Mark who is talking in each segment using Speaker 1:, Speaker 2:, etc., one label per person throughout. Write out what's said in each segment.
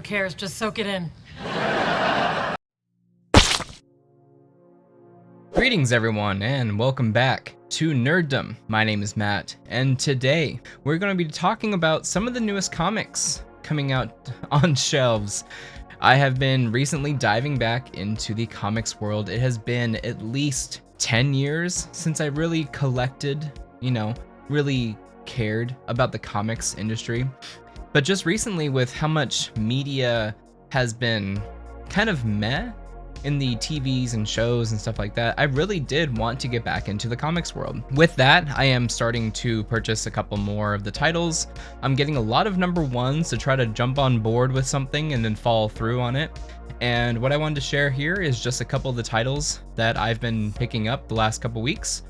Speaker 1: cares? Just soak it in.
Speaker 2: Greetings everyone and welcome back to Nerdumb. My name is Matt and today we're going to be talking about some of the newest comics coming out on shelves. I have been recently diving back into the comics world. It has been at least 10 years since I really collected, really cared about the comics industry. But just recently, with how much media has been kind of meh in the TVs and shows and stuff like that, I really did want to get back into the comics world. With that, I am starting to purchase a couple more of the titles. I'm getting a lot of #1s to try to jump on board with something and then follow through on it. And what I wanted to share here is just a couple of the titles that I've been picking up the last couple weeks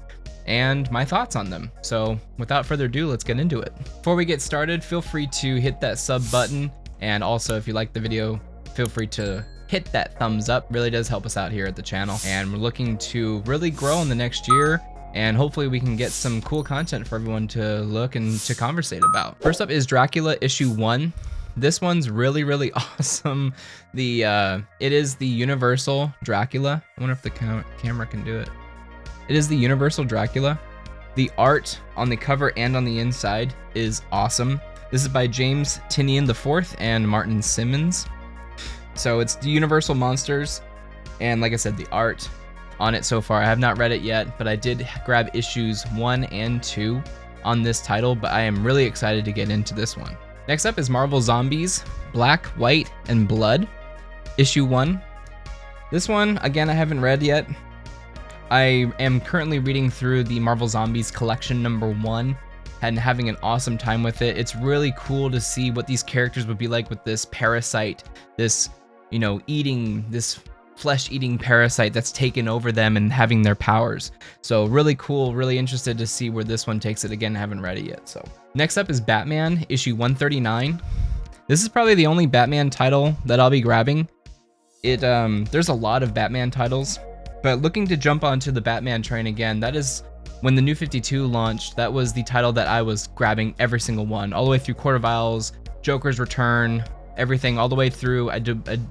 Speaker 2: and my thoughts on them. So without further ado, let's get into it. Before we get started, feel free to hit that sub button, and also if you like the video, feel free to hit that thumbs up. Really does help us out here at the channel, and we're looking to really grow in the next year, and hopefully we can get some cool content for everyone to look and to conversate about. First up is Dracula issue 1. This one's really awesome. It is the Universal Dracula. I wonder if the camera can do it. It is the Universal Dracula. The art on the cover and on the inside is awesome. This is by James Tynion IV and Martin Simmons. So it's the Universal Monsters, and like I said, the art on it so far, I have not read it yet, but I did grab issues 1 and 2 on this title, but I am really excited to get into this one. Next up is Marvel Zombies, Black, White, and Blood, issue 1. This one, again, I haven't read yet. I am currently reading through the Marvel Zombies collection #1 and having an awesome time with it. It's really cool to see what these characters would be like with this parasite, this, this flesh-eating parasite that's taken over them and having their powers. So really cool, really interested to see where this one takes it. Again, I haven't read it yet. So next up is Batman, issue 139. This is probably the only Batman title that I'll be grabbing. There's a lot of Batman titles, but looking to jump onto the Batman train again. That is when the New 52 launched. That was the title that I was grabbing every single one, all the way through Court of Owls, Joker's Return, everything all the way through. I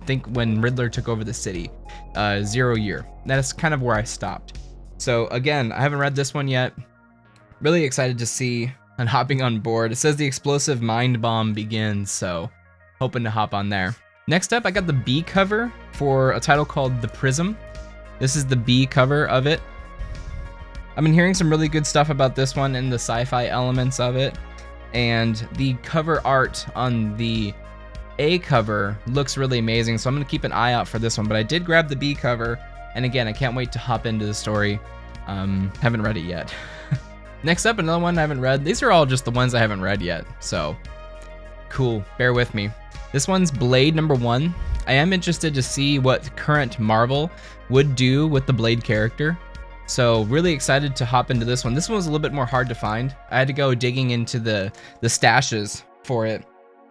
Speaker 2: think when Riddler took over the city, 0 Year. That's kind of where I stopped. So again, I haven't read this one yet. Really excited to see and hopping on board. It says the explosive mind bomb begins, so hoping to hop on there. Next up, I got the B cover for a title called The Prism. This is the B cover of it. I've been hearing some really good stuff about this one and the sci-fi elements of it, and the cover art on the A cover looks really amazing, so I'm going to keep an eye out for this one. But I did grab the B cover, and again, I can't wait to hop into the story. Haven't read it yet. Next up, another one I haven't read. These are all just the ones I haven't read yet, so cool, bear with me. This one's Blade #1. I am interested to see what current Marvel would do with the Blade character, so really excited to hop into this one. This one was a little bit more hard to find. I had to go digging into the stashes for it,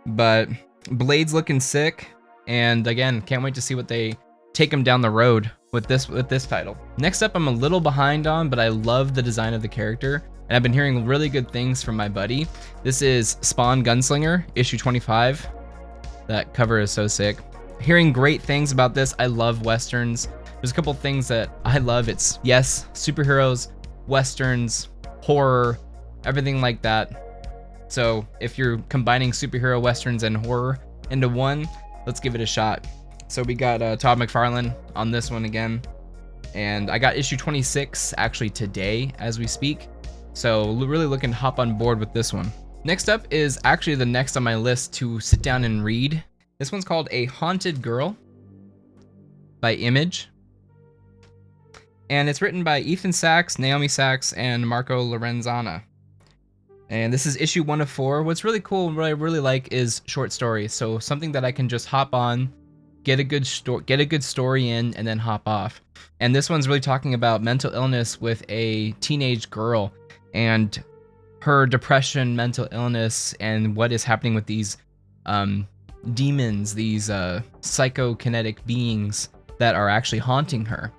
Speaker 2: but Blade's looking sick, and again, can't wait to see what they take him down the road with this title. Next up, I'm a little behind on, but I love the design of the character, and I've been hearing really good things from my buddy. This is Spawn Gunslinger, issue 25. That cover is so sick. Hearing great things about this. I love Westerns. There's a couple things that I love. It's, yes, superheroes, Westerns, horror, everything like that. So if you're combining superhero Westerns and horror into one, let's give it a shot. So we got Todd McFarlane on this one again. And I got issue 26 actually today as we speak. So really looking to hop on board with this one. Next up is actually the next on my list to sit down and read. This one's called A Haunted Girl by Image. And it's written by Ethan Sachs, Naomi Sachs, and Marco Lorenzana. And this is issue 1 of 4. What's really cool and what I really like is short stories. So something that I can just hop on, get a good story in, and then hop off. And this one's really talking about mental illness with a teenage girl and her depression, mental illness, and what is happening with these demons, these psychokinetic beings that are actually haunting her.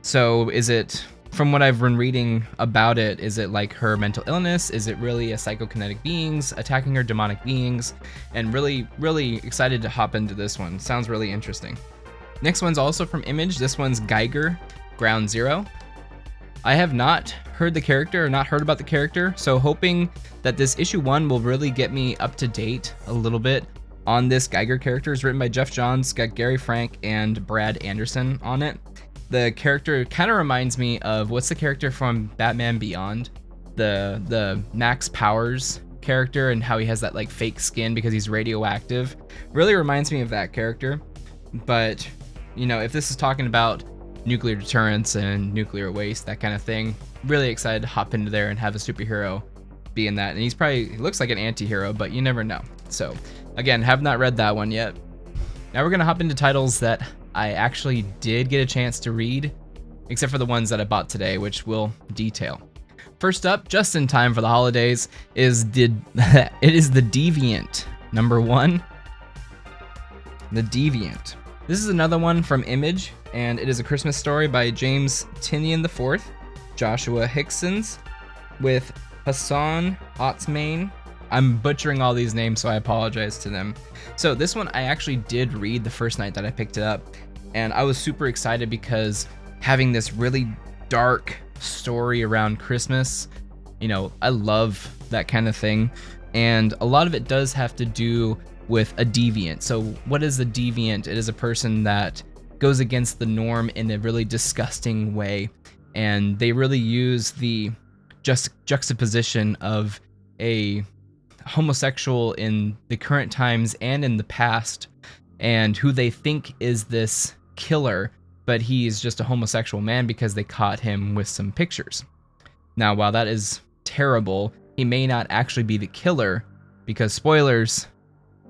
Speaker 2: So is it from what I've been reading about it, is it like her mental illness? Is it really a psychokinetic beings attacking her, demonic beings? And really, really excited to hop into this one. Sounds really interesting. Next one's also from Image. This one's Geiger, Ground Zero. I have not heard the character or not heard about the character, so hoping that this issue 1 will really get me up to date a little bit on this Geiger character. It's written by Jeff Johns, got Gary Frank and Brad Anderson on it. The character kind of reminds me of, what's the character from Batman Beyond? The Max Powers character, and how he has that like fake skin because he's radioactive. Really reminds me of that character. But, you know, if this is talking about nuclear deterrence and nuclear waste, that kind of thing, really excited to hop into there and have a superhero be in that. And he looks like an anti-hero, but you never know. So again, have not read that one yet. Now we're gonna hop into titles that I actually did get a chance to read, except for the ones that I bought today, which we'll detail. First up, just in time for the holidays, is The Deviant, number 1. The Deviant. This is another one from Image, and it is a Christmas story by James Tynion IV, Joshua Hicksons, with Hassan Otsmane. I'm butchering all these names, so I apologize to them. So this one I actually did read the first night that I picked it up, and I was super excited because having this really dark story around Christmas, you know, I love that kind of thing, and a lot of it does have to do with a deviant. So what is a deviant? It is a person that goes against the norm in a really disgusting way, and they really use the juxtaposition of a homosexual in the current times and in the past, and who they think is this killer, but he is just a homosexual man because they caught him with some pictures. Now, while that is terrible, he may not actually be the killer, because spoilers,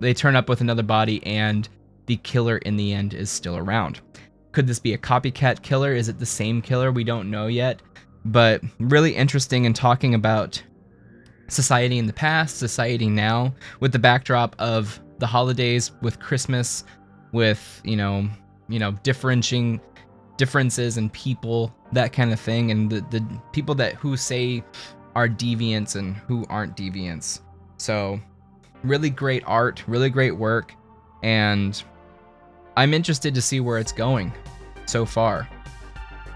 Speaker 2: they turn up with another body and the killer in the end is still around. Could this be a copycat killer? Is it the same killer? We don't know yet, but really interesting in talking about society in the past, society now, with the backdrop of the holidays, with Christmas, with, you know, differences in people, that kind of thing, and the people who say are deviants and who aren't deviants. So really great art, really great work, and I'm interested to see where it's going so far.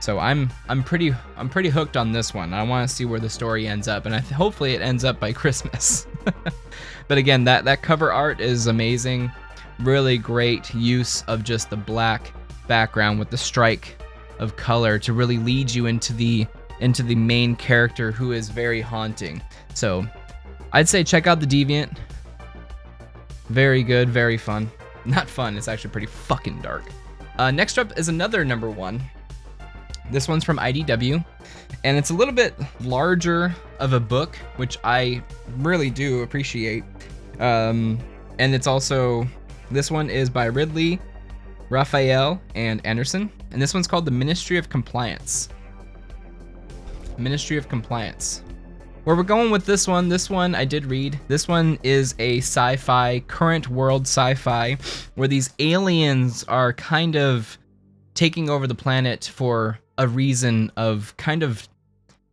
Speaker 2: So I'm pretty hooked on this one. I want to see where the story ends up, and hopefully it ends up by Christmas. But again, that cover art is amazing. Really great use of just the black background with the strike of color to really lead you into the main character, who is very haunting. So I'd say check out The Deviant. Very good, very fun. Not fun, it's actually pretty fucking dark. Next up is another number 1. This one's from IDW, and it's a little bit larger of a book, which I really do appreciate. And it's also, this one is by Ridley, Raphael, and Anderson, and this one's called The Ministry of Compliance. Ministry of Compliance. Where we're going with this one I did read. This one is a sci-fi, current world sci-fi, where these aliens are kind of taking over the planet for a reason of kind of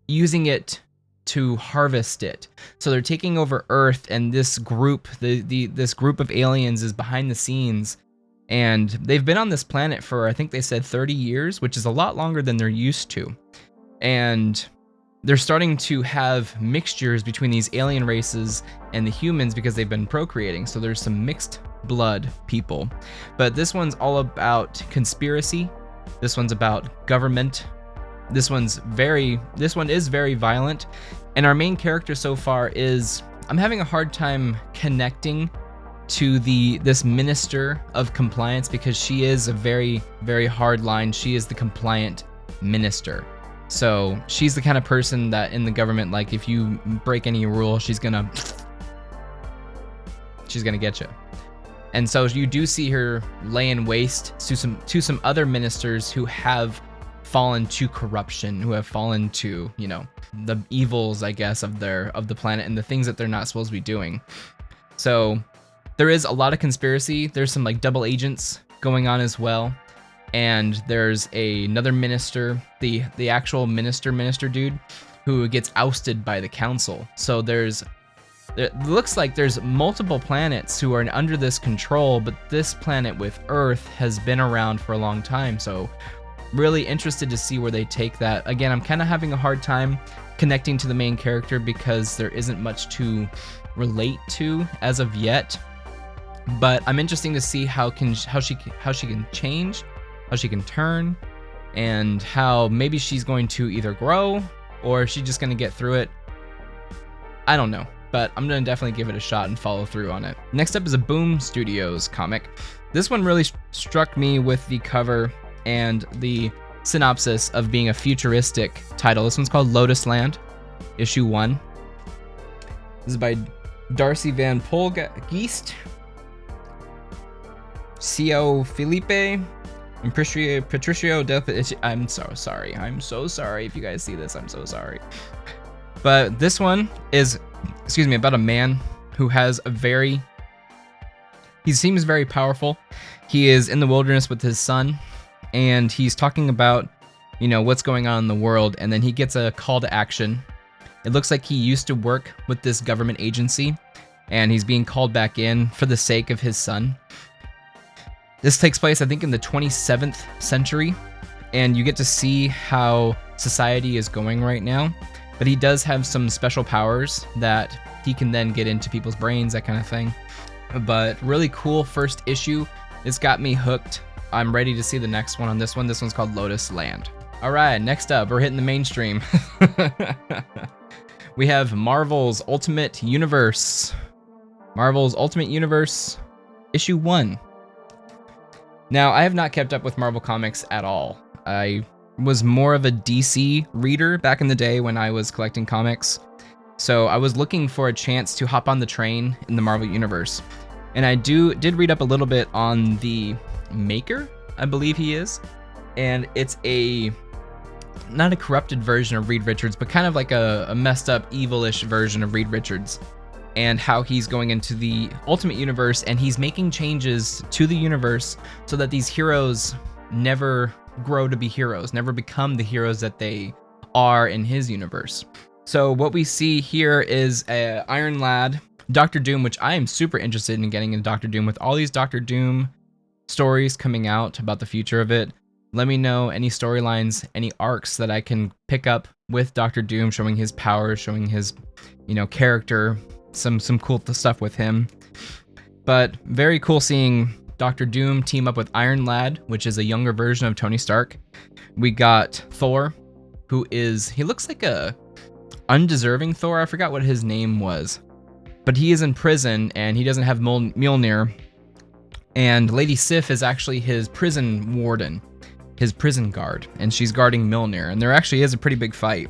Speaker 2: using it to harvest it. So they're taking over Earth, and this group, this group of aliens is behind the scenes, and they've been on this planet for, I think they said 30 years, which is a lot longer than they're used to. And they're starting to have mixtures between these alien races and the humans because they've been procreating. So there's some mixed blood people. But this one's all about conspiracy. This one's about government. This one is very violent. And our main character so far is, I'm having a hard time connecting to this minister of compliance, because she is a very, very hard line. She is the compliant minister. So she's the kind of person that in the government, like, if you break any rule, she's gonna get you. And so you do see her laying waste to some other ministers who have fallen to corruption, who have fallen to, you know, the evils, I guess, of the planet and the things that they're not supposed to be doing. So there is a lot of conspiracy. There's some like double agents going on as well. and there's another minister, the actual minister dude, who gets ousted by the council. So it looks like there's multiple planets who are under this control, but this planet with Earth has been around for a long time. So really interested to see where they take that. Again, I'm kind of having a hard time connecting to the main character because there isn't much to relate to as of yet. But I'm interested to see how she can change, how she can turn, and how maybe she's going to either grow or she's just going to get through it. I don't know, but I'm going to definitely give it a shot and follow through on it. Next up is a Boom Studios comic. This one really struck me with the cover and the synopsis of being a futuristic title. This one's called Lotus Land, issue 1. This is by Darcy Van Polgeest, C.O. Felipe, and Patricio Del... I'm so sorry. I'm so sorry if you guys see this. I'm so sorry. But this one is, about a man who has he seems very powerful. He is in the wilderness with his son, and he's talking about, what's going on in the world, and then he gets a call to action. It looks like he used to work with this government agency, and he's being called back in for the sake of his son. This takes place, I think, in the 27th century, and you get to see how society is going right now. But he does have some special powers that he can then get into people's brains, that kind of thing. But really cool first issue. It's got me hooked. I'm ready to see the next one on this one. This one's called Lotus Land. All right, next up, we're hitting the mainstream. We have Marvel's Ultimate Universe. Marvel's Ultimate Universe, issue 1. Now, I have not kept up with Marvel Comics at all. I was more of a DC reader back in the day when I was collecting comics. So I was looking for a chance to hop on the train in the Marvel Universe. And I did read up a little bit on the maker, I believe he is. And it's not a corrupted version of Reed Richards, but kind of like a messed up, evil-ish version of Reed Richards. And how he's going into the Ultimate Universe and he's making changes to the universe so that these heroes never grow to be heroes, never become the heroes that they are in his universe. So what we see here is Iron Lad, Doctor Doom, which I am super interested in getting into Doctor Doom with all these Doctor Doom stories coming out about the future of it. Let me know any storylines, any arcs that I can pick up with Doctor Doom, showing his powers, showing his, character, some cool stuff with him. But very cool seeing Doctor Doom team up with Iron Lad, which is a younger version of Tony Stark. We got Thor, he looks like a undeserving Thor. I forgot what his name was, but he is in prison and he doesn't have Mjolnir. And Lady Sif is actually his prison warden, his prison guard, and she's guarding Mjolnir. And there actually is a pretty big fight.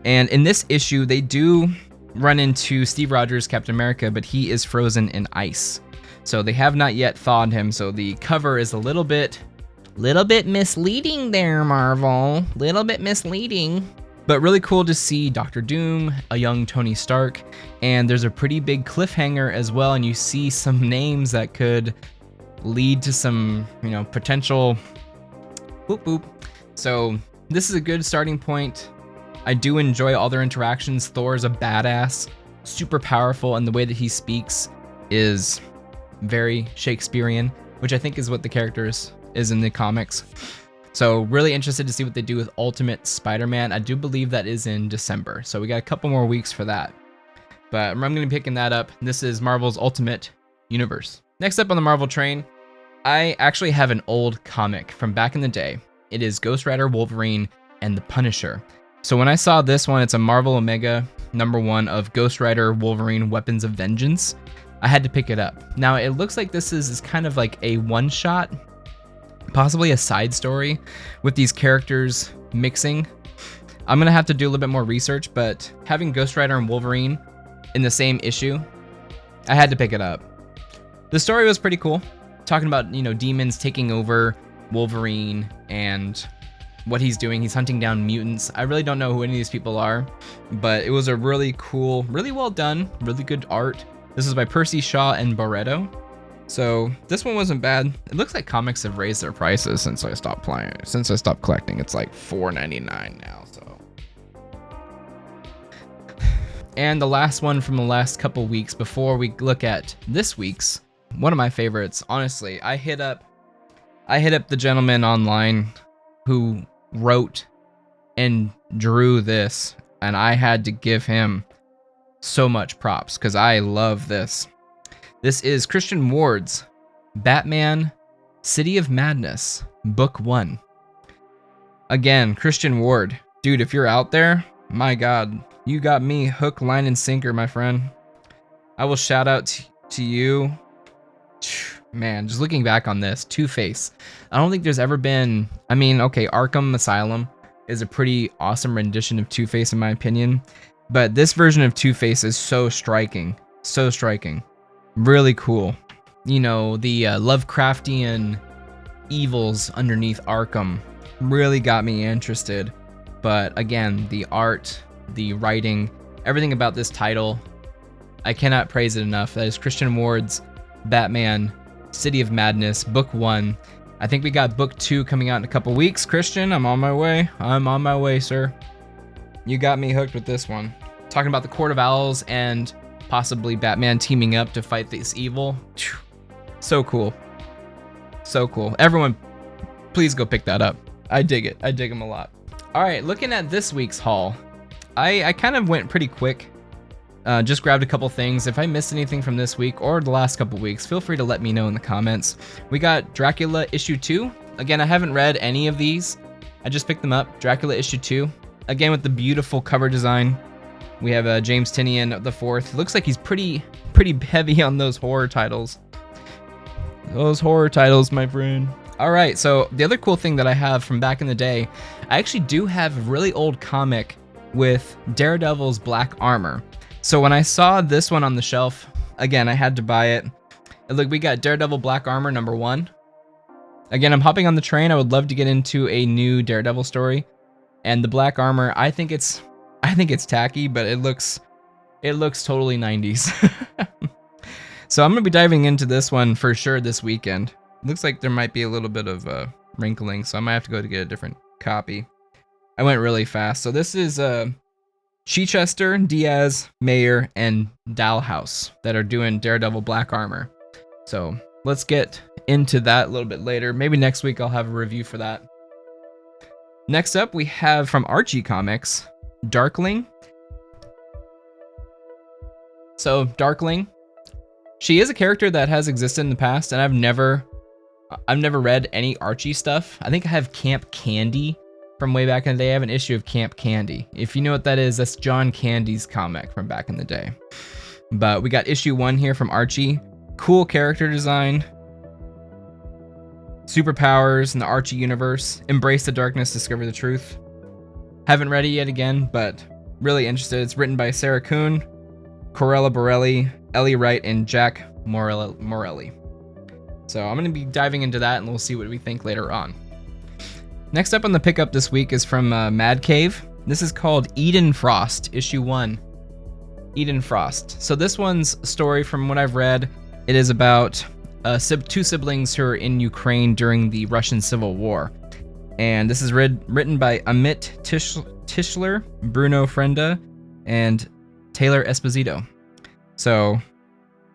Speaker 2: And in this issue, they do run into Steve Rogers, Captain America, but he is frozen in ice. So they have not yet thawed him. So the cover is a little bit misleading there, Marvel. Little bit misleading. But really cool to see Doctor Doom, a young Tony Stark, and there's a pretty big cliffhanger as well, and you see some names that could lead to some, potential boop boop. So this is a good starting point. I do enjoy all their interactions. Thor is a badass, super powerful, and the way that he speaks is very Shakespearean, which I think is what the character is in the comics. So really interested to see what they do with Ultimate Spider-Man. I do believe that is in December, so we got a couple more weeks for that. But I'm going to be picking that up. This is Marvel's Ultimate Universe. Next up on the Marvel train, I actually have an old comic from back in the day. It is Ghost Rider, Wolverine, and the Punisher. So when I saw this one, it's a Marvel Omega #1 of Ghost Rider, Wolverine, Weapons of Vengeance. I had to pick it up. Now it looks like this is kind of like a one-shot, possibly a side story with these characters mixing. I'm gonna have to do a little bit more research, but having Ghost Rider and Wolverine in the same issue, I had to pick it up. The story was pretty cool, talking about, demons taking over Wolverine and what he's doing. He's hunting down mutants. I really don't know who any of these people are, but it was a really cool, really well done, really good art. This is by Percy Shaw and Barreto. So this one wasn't bad. It looks like comics have raised their prices since I stopped playing. Since I stopped collecting, it's like $4.99 now. So, and the last one from the last couple weeks before we look at this week's, one of my favorites. Honestly, I hit up the gentleman online who wrote and drew this, and I had to give him so much props because I love this. This is Christian Ward's Batman City of Madness, Book 1. Again, Christian Ward. Dude, if you're out there, my God, you got me hook, line, and sinker, my friend. I will shout out to you. Man, just looking back on this, Two-Face. I don't think there's ever been... I mean, okay, Arkham Asylum is a pretty awesome rendition of Two-Face in my opinion. But this version of Two-Face is so striking. So striking. Really cool. You know, the Lovecraftian evils underneath Arkham really got me interested. But again, the art, the writing, everything about this title, I cannot praise it enough. That is Christian Ward's Batman City of Madness, Book 1. I think we got Book 2 coming out in a couple weeks. Christian, I'm on my way. I'm on my way, sir. You got me hooked with this one. Talking about the Court of Owls and possibly Batman teaming up to fight this evil. So cool. So cool. Everyone, please go pick that up. I dig it. I dig them a lot. All right, looking at this week's haul, I kind of went pretty quick. Just grabbed a couple things. If I missed anything from this week or the last couple weeks, feel free to let me know in the comments. We got Dracula issue 2. Again, I haven't read any of these. I just picked them up. Dracula issue 2. Again, with the beautiful cover design. We have James Tynion the Fourth. Looks like he's pretty heavy on those horror titles. Those horror titles, my friend. All right, so the other cool thing that I have from back in the day, I actually do have a really old comic with Daredevil's black armor. So when I saw this one on the shelf, again, I had to buy it. And look, we got Daredevil Black Armor #1. Again, I'm hopping on the train. I would love to get into a new Daredevil story. And the black armor, I think it's tacky, but it looks totally 90s. So I'm gonna be diving into this one for sure this weekend. Looks like there might be a little bit of wrinkling, so I might have to go to get a different copy. I went really fast. So this is Chichester, Diaz, Mayer, and Dalhouse that are doing Daredevil Black Armor. So let's get into that a little bit later. Maybe next week I'll have a review for that. Next up, we have from Archie Comics, Darkling. So Darkling, she is a character that has existed in the past, and I've never read any Archie stuff. I think I have Camp Candy from way back in the day. I have an issue of Camp Candy. If you know what that is, that's John Candy's comic from back in the day. But we got issue 1 here from Archie. Cool character design. Superpowers in the Archie universe. Embrace the darkness, discover the truth. Haven't read it yet again, but really interested. It's written by Sarah Kuhn, Corella Borelli, Ellie Wright, and Jack Morelli. So I'm going to be diving into that, and we'll see what we think later on. Next up on the pickup this week is from Mad Cave. This is called Eden Frost, issue 1. Eden Frost. So this one's story, from what I've read, it is about two siblings who are in Ukraine during the Russian Civil War. And this is written by Amit Tischler, Bruno Frenda, and Taylor Esposito. So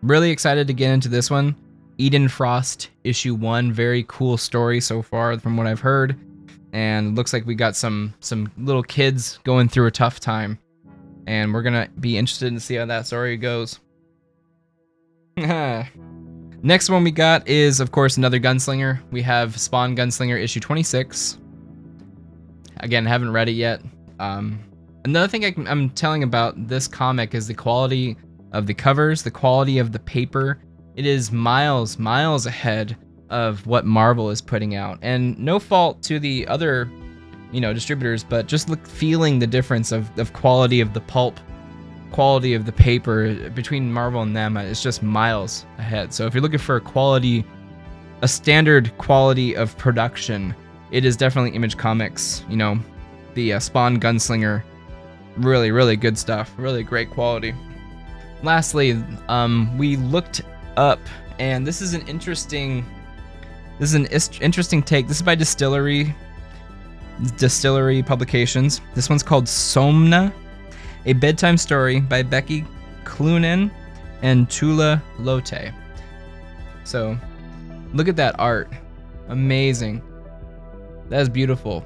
Speaker 2: really excited to get into this one. Eden Frost, issue 1. Very cool story so far from what I've heard. And looks like we got some little kids going through a tough time. And we're going to be interested to see how that story goes. Next one we got is, of course, another Gunslinger. We have Spawn Gunslinger issue 26. Again, haven't read it yet. Another thing I'm telling about this comic is the quality of the covers, the quality of the paper. It is miles ahead of what Marvel is putting out. And no fault to the other, distributors, but just feeling the difference of quality of the pulp, quality of the paper between Marvel and them. It's just miles ahead. So if you're looking for a standard quality of production, it is definitely Image Comics. The Spawn Gunslinger, really good stuff, really great quality. Lastly, we looked up And this is an interesting take. This is by Distillery Publications. This one's called Somna, a bedtime story by Becky Cloonan and Tula Lote. So, look at that art. Amazing. That is beautiful.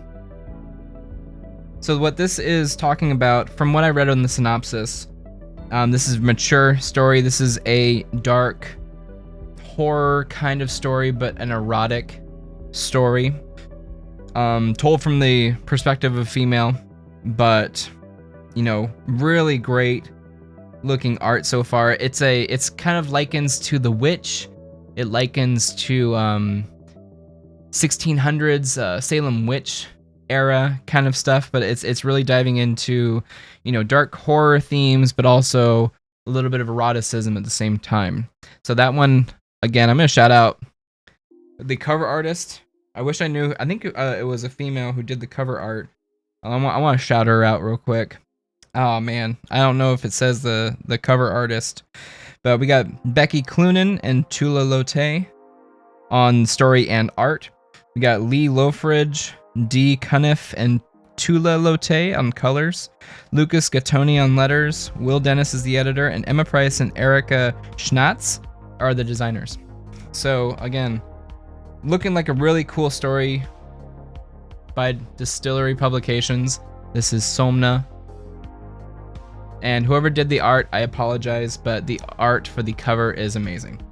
Speaker 2: So what this is talking about, from what I read on the synopsis, this is a mature story. This is a dark horror kind of story, but an erotic story, told from the perspective of a female, but really great looking art so far. It's kind of likens to The Witch. It likens to 1600s Salem witch era kind of stuff, but it's really diving into dark horror themes, but also a little bit of eroticism at the same time. So that one, again, I'm gonna shout out the cover artist. I wish I knew. I think it was a female who did the cover art. I want to shout her out real quick. Oh man, I don't know if it says the cover artist, but we got Becky Cloonan and Tula Lote on story and art. We got Lee Lofridge, Dee Cuniff, and Tula Lote on colors. Lucas Gattoni on letters. Will Dennis is the editor, and Emma Price and Erica Schnatz are the designers. So again, looking like a really cool story by Distillery Publications. This is Somna. And whoever did the art, I apologize, but the art for the cover is amazing.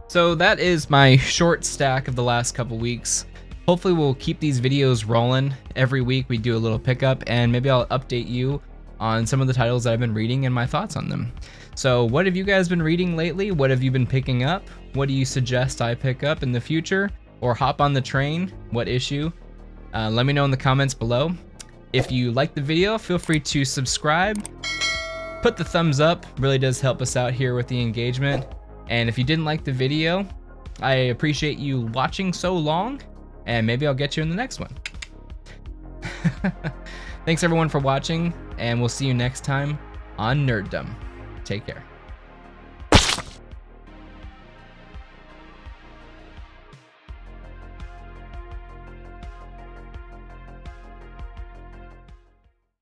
Speaker 2: So that is my short stack of the last couple weeks. Hopefully we'll keep these videos rolling. Every week we do a little pickup, and maybe I'll update you on some of the titles that I've been reading and my thoughts on them. So what have you guys been reading lately? What have you been picking up? What do you suggest I pick up in the future? Or hop on the train? What issue? Let me know in the comments below. If you liked the video, feel free to subscribe. Put the thumbs up, really does help us out here with the engagement. And if you didn't like the video, I appreciate you watching so long, and maybe I'll get you in the next one. Thanks everyone for watching, and we'll see you next time on Nerdumb. Take care.